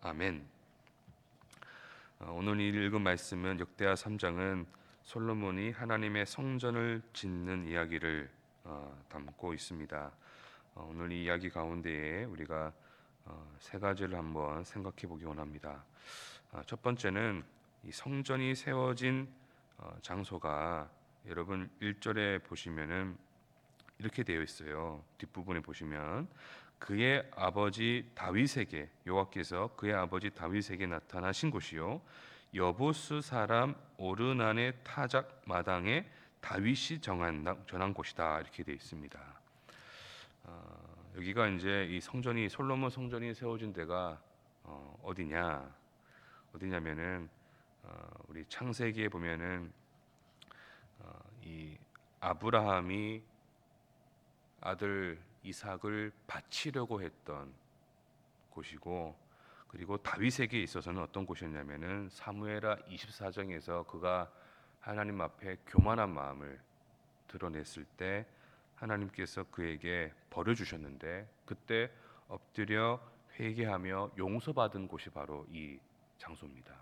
아멘. 오늘 읽은 말씀은 역대하 3장은 솔로몬이 하나님의 성전을 짓는 이야기를 담고 있습니다. 오늘 이 이야기 가운데에 우리가 세 가지를 한번 생각해 보기 원합니다. 첫 번째는 이 성전이 세워진 장소가 여러분 1절에 보시면은 이렇게 되어 있어요. 뒷부분에 보시면 그의 아버지 다윗에게 여호와께서 그의 아버지 다윗에게 나타나신 곳이요 여부스 사람 오르난의 타작 마당에 다윗이 전한 곳이다 이렇게 되어 있습니다. 여기가 이제 이 성전이 솔로몬 성전이 세워진 데가 어디냐면은 우리 창세기에 보면은 이 아브라함이 아들 이삭을 바치려고 했던 곳이고, 그리고 다윗에게 있어서는 어떤 곳이었냐면은 사무엘하 24장에서 그가 하나님 앞에 교만한 마음을 드러냈을 때 하나님께서 그에게 벌을 주셨는데, 그때 엎드려 회개하며 용서받은 곳이 바로 이 장소입니다.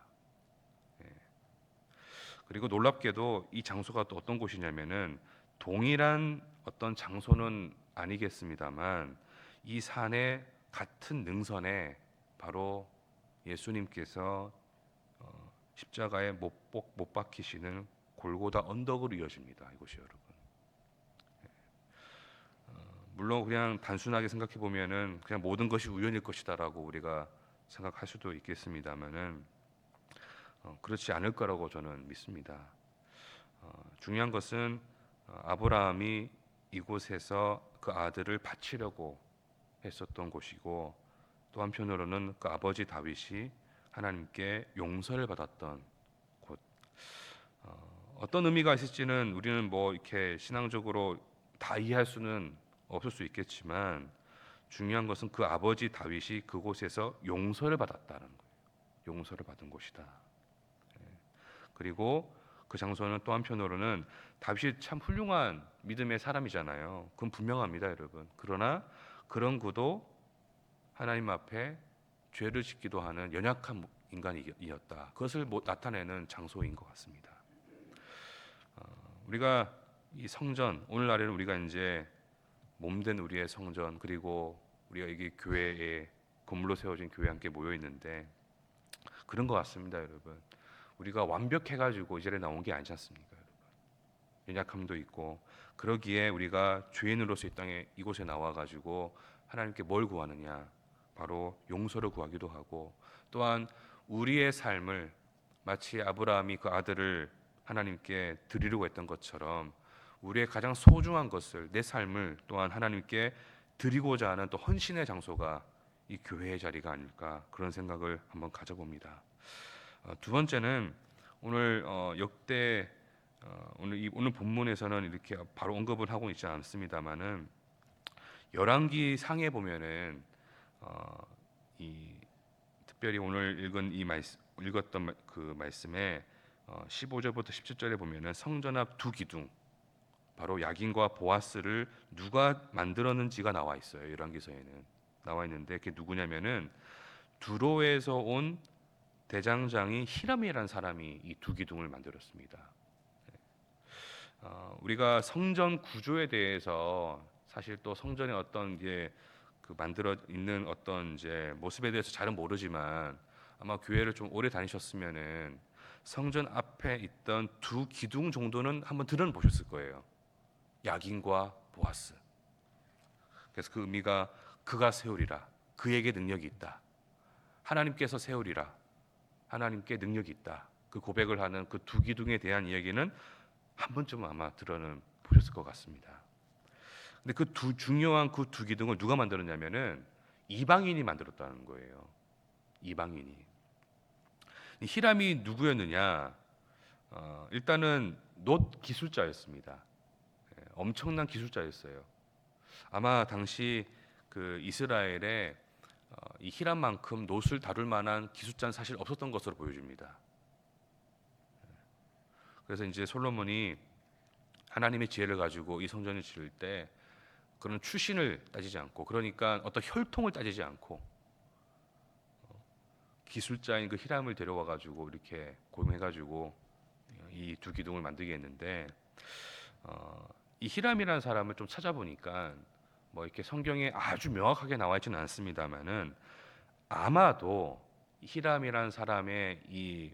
그리고 놀랍게도 이 장소가 또 어떤 곳이냐면은 동일한 어떤 장소는 아니겠습니다만 이 산의 같은 능선에 바로 예수님께서 십자가에 못 박히시는 골고다 언덕으로 이어집니다. 이곳이 여러분. 물론 그냥 단순하게 생각해 보면은 그냥 모든 것이 우연일 것이다라고 우리가 생각할 수도 있겠습니다만은 그렇지 않을 거라고 저는 믿습니다. 중요한 것은 아브라함이 이곳에서 그 아들을 바치려고 했었던 곳이고, 또 한편으로는 그 아버지 다윗이 하나님께 용서를 받았던 곳. 어떤 의미가 있을지는 우리는 뭐 이렇게 신앙적으로 다 이해할 수는 없을 수 있겠지만, 중요한 것은 그 아버지 다윗이 그곳에서 용서를 받았다는 거예요. 용서를 받은 곳이다. 그리고 그 장소는 또 한편으로는 다윗이 참 훌륭한 믿음의 사람이잖아요. 그건 분명합니다, 여러분. 그러나 그런 그도 하나님 앞에 죄를 짓기도 하는 연약한 인간이었다. 그것을 나타내는 장소인 것 같습니다. 우리가 이 성전, 오늘날에는 우리가 이제 몸된 우리의 성전, 그리고 우리가 여기 교회에 건물로 세워진 교회에 함께 모여 있는데 그런 것 같습니다, 여러분. 우리가 완벽해가지고 이 자리에 나온 게 아니지 않습니까, 여러분? 연약함도 있고, 그러기에 우리가 죄인으로서 이 땅에 이곳에 나와가지고 하나님께 뭘 구하느냐? 바로 용서를 구하기도 하고, 또한 우리의 삶을 마치 아브라함이 그 아들을 하나님께 드리려고 했던 것처럼 우리의 가장 소중한 것을, 내 삶을 또한 하나님께 드리고자 하는 또 헌신의 장소가 이 교회의 자리가 아닐까, 그런 생각을 한번 가져봅니다. 두 번째는 오늘 역대 오늘 본문에서는 이렇게 바로 언급을 하고 있지 않습니다만은 열왕기 상에 보면은 이 특별히 오늘 읽었던 그 말씀에 15절부터 17절에 보면은 성전 앞 두 기둥, 바로 야긴과 보아스를 누가 만들었는지가 나와 있어요. 열왕기서에는 나와 있는데 그게 누구냐면은 두로에서 온 대장장이 히람이라는 사람이 이 두 기둥을 만들었습니다. 우리가 성전 구조에 대해서 사실 또 성전의 어떤 이제 그 만들어 있는 어떤 이제 모습에 대해서 잘은 모르지만 아마 교회를 좀 오래 다니셨으면은 성전 앞에 있던 두 기둥 정도는 한번 들어보셨을 거예요. 야긴과 보아스. 그래서 그 의미가 그가 세우리라. 그에게 능력이 있다. 하나님께서 세우리라. 하나님께 능력이 있다. 그 고백을 하는 그 두 기둥에 대한 이야기는 한 번쯤은 아마 들어는 보셨을 것 같습니다. 근데 그 중요한 그 두 기둥을 누가 만들었냐면은 이방인이 만들었다는 거예요. 이방인이. 히람이 누구였느냐? 일단은 놋 기술자였습니다. 엄청난 기술자였어요. 아마 당시 그 이스라엘에 이 히람만큼 놋을 다룰 만한 기술자는 사실 없었던 것으로 보여집니다. 그래서 이제 솔로몬이 하나님의 지혜를 가지고 이 성전을 지을 때 그런 출신을 따지지 않고, 그러니까 어떤 혈통을 따지지 않고 기술자인 그 히람을 데려와 가지고 이렇게 고용해 가지고 이 두 기둥을 만들게 했는데 이 히람이라는 사람을 좀 찾아보니까 뭐 이렇게 성경에 아주 명확하게 나와 있지는 않습니다만은 아마도 히람이라는 사람의 이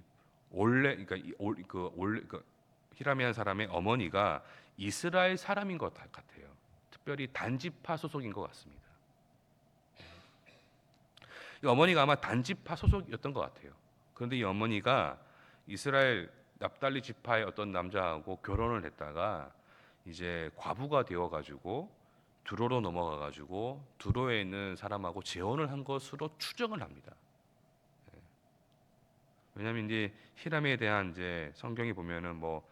원래 그러니까 그 히람이라는 사람의 어머니가 이스라엘 사람인 것 같아요. 특별히 단지파 소속인 것 같습니다. 이 어머니가 아마 단지파 소속이었던 것 같아요. 그런데 이 어머니가 이스라엘 납달리 지파의 어떤 남자하고 결혼을 했다가 이제 과부가 되어가지고 두로로 넘어가가지고 두로에 있는 사람하고 재혼을 한 것으로 추정을 합니다. 왜냐하면 이제 히람에 대한 이제 성경에 보면은 뭐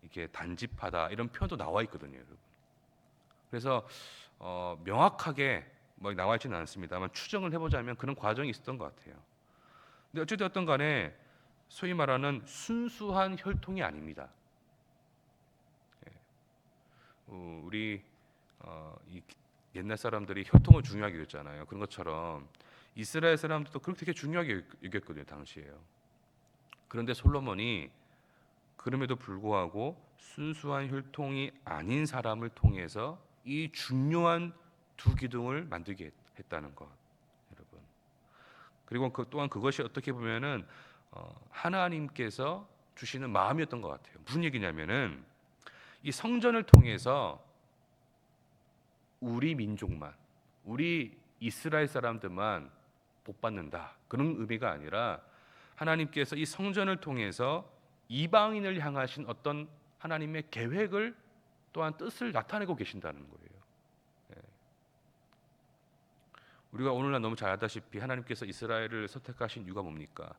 이렇게 단지파다 이런 표현도 나와 있거든요, 여러분. 그래서 명확하게 뭐 나와 있지는 않습니다만 추정을 해보자면 그런 과정이 있었던 것 같아요. 근데 어찌되었든 간에 소위 말하는 순수한 혈통이 아닙니다. 우리 이 옛날 사람들이 혈통을 중요하게 여겼잖아요. 그런 것처럼 이스라엘 사람들도 그렇게 되게 중요하게 여겼거든요, 당시에요. 그런데 솔로몬이 그럼에도 불구하고 순수한 혈통이 아닌 사람을 통해서 이 중요한 두 기둥을 만들게 했다는 것, 여러분. 그리고 또한 그것이 어떻게 보면은 하나님께서 주시는 마음이었던 것 같아요. 무슨 얘기냐면은 이 성전을 통해서 우리 민족만, 우리 이스라엘 사람들만 복 받는다 그런 의미가 아니라 하나님께서 이 성전을 통해서 이방인을 향하신 어떤 하나님의 계획을 또한 뜻을 나타내고 계신다는 거예요. 우리가 오늘날 너무 잘 알다시피 하나님께서 이스라엘을 선택하신 이유가 뭡니까?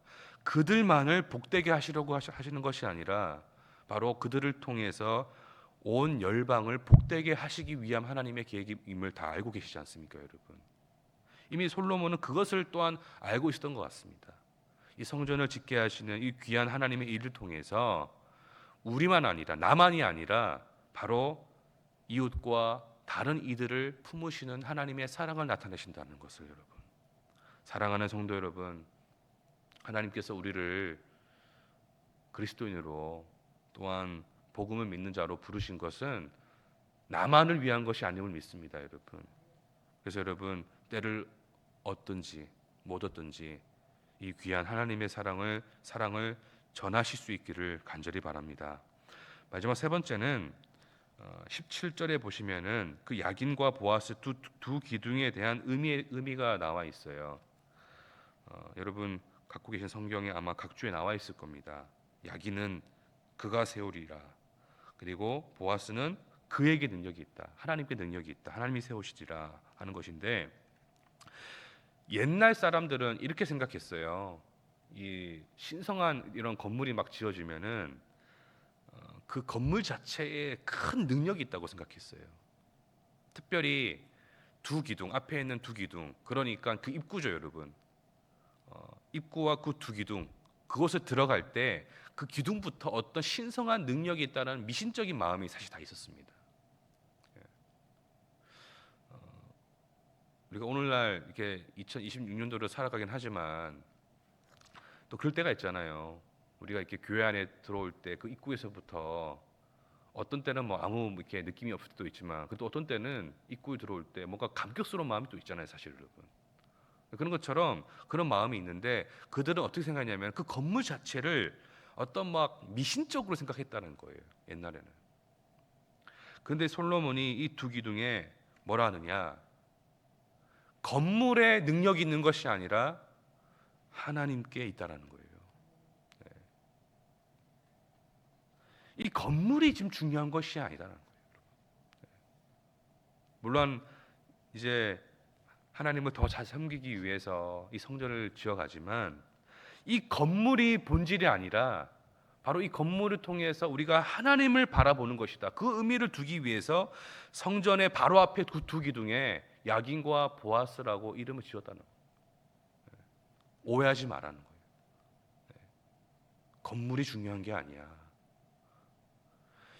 그들만을 복되게 하시려고 하시는 것이 아니라 바로 그들을 통해서 온 열방을 복되게 하시기 위한 하나님의 계획임을 다 알고 계시지 않습니까, 여러분? 이미 솔로몬은 그것을 또한 알고 있었던 것 같습니다. 이 성전을 짓게 하시는 이 귀한 하나님의 일을 통해서 우리만 아니라 나만이 아니라 바로 이웃과 다른 이들을 품으시는 하나님의 사랑을 나타내신다는 것을, 여러분. 사랑하는 성도 여러분, 하나님께서 우리를 그리스도인으로 또한 복음을 믿는 자로 부르신 것은 나만을 위한 것이 아님을 믿습니다, 여러분. 그래서 여러분, 때를 얻든지 못 얻든지 이 귀한 하나님의 사랑을 전하실 수 있기를 간절히 바랍니다. 마지막 세 번째는 17절에 보시면은 그 야긴과 보아스 두 기둥에 대한 의미가 나와 있어요. 여러분 갖고 계신 성경에 아마 각주에 나와 있을 겁니다. 야긴은 그가 세우리라. 그리고 보아스는 그에게 능력이 있다. 하나님께 능력이 있다. 하나님이 세우시리라 하는 것인데 옛날 사람들은 이렇게 생각했어요. 이 신성한 이런 건물이 막 지어지면은 그 건물 자체에 큰 능력이 있다고 생각했어요. 특별히 두 기둥 앞에 있는 두 기둥 그러니까 그 입구죠, 여러분. 입구와 그 두 기둥 그곳에 들어갈 때 그 기둥부터 어떤 신성한 능력이 있다는 미신적인 마음이 사실 다 있었습니다. 우리가 오늘날 이렇게 2026년도로 살아가긴 하지만 또 그럴 때가 있잖아요. 우리가 이렇게 교회 안에 들어올 때 그 입구에서부터 어떤 때는 뭐 아무 이렇게 느낌이 없을 때도 있지만 또 어떤 때는 입구에 들어올 때 뭔가 감격스러운 마음이 또 있잖아요, 사실 여러분. 그런 것처럼 그런 마음이 있는데 그들은 어떻게 생각하냐면 그 건물 자체를 어떤 막 미신적으로 생각했다는 거예요, 옛날에는. 그런데 솔로몬이 이 두 기둥에 뭐라 하느냐? 건물에 능력이 있는 것이 아니라 하나님께 있다라는 거예요. 이 건물이 지금 중요한 것이 아니다라는 거예요. 물론 이제 하나님을 더 잘 섬기기 위해서 이 성전을 지어가지만 이 건물이 본질이 아니라 바로 이 건물을 통해서 우리가 하나님을 바라보는 것이다. 그 의미를 두기 위해서 성전의 바로 앞에 두 기둥에 야긴과 보아스라고 이름을 지었다는 거예요. 오해하지 말라는 거예요. 건물이 중요한 게 아니야.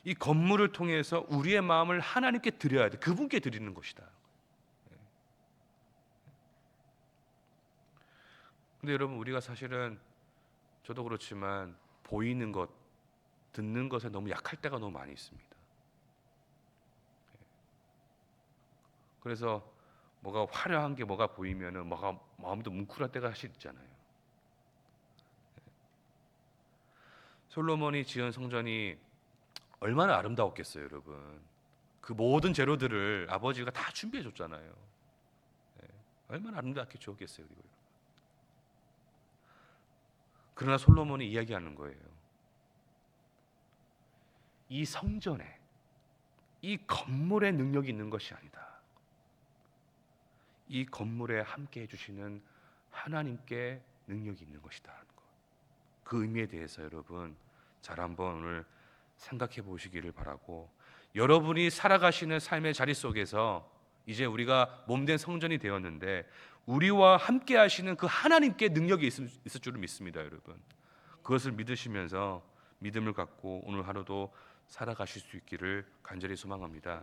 이 건물을 통해서 우리의 마음을 하나님께 드려야 돼. 그분께 드리는 것이다. 근데 여러분 우리가 사실은 저도 그렇지만 보이는 것, 듣는 것에 너무 약할 때가 너무 많이 있습니다. 그래서 뭐가 화려한 게 뭐가 보이면은 뭐가 마음도 뭉클할 때가 사실 있잖아요. 솔로몬이 지은 성전이 얼마나 아름다웠겠어요, 여러분. 그 모든 재료들을 아버지가 다 준비해 줬잖아요. 얼마나 아름답게 주었겠어요, 그리고. 그러나 솔로몬이 이야기하는 거예요. 이 성전에, 이 건물에 능력이 있는 것이 아니다. 이 건물에 함께 해주시는 하나님께 능력이 있는 것이다. 그 의미에 대해서 여러분 잘 한번 오늘 생각해 보시기를 바라고, 여러분이 살아가시는 삶의 자리 속에서 이제 우리가 몸된 성전이 되었는데 우리와 함께 하시는 그 하나님께 능력이 있을 줄을 믿습니다, 여러분. 그것을 믿으시면서 믿음을 갖고 오늘 하루도 살아가실 수 있기를 간절히 소망합니다.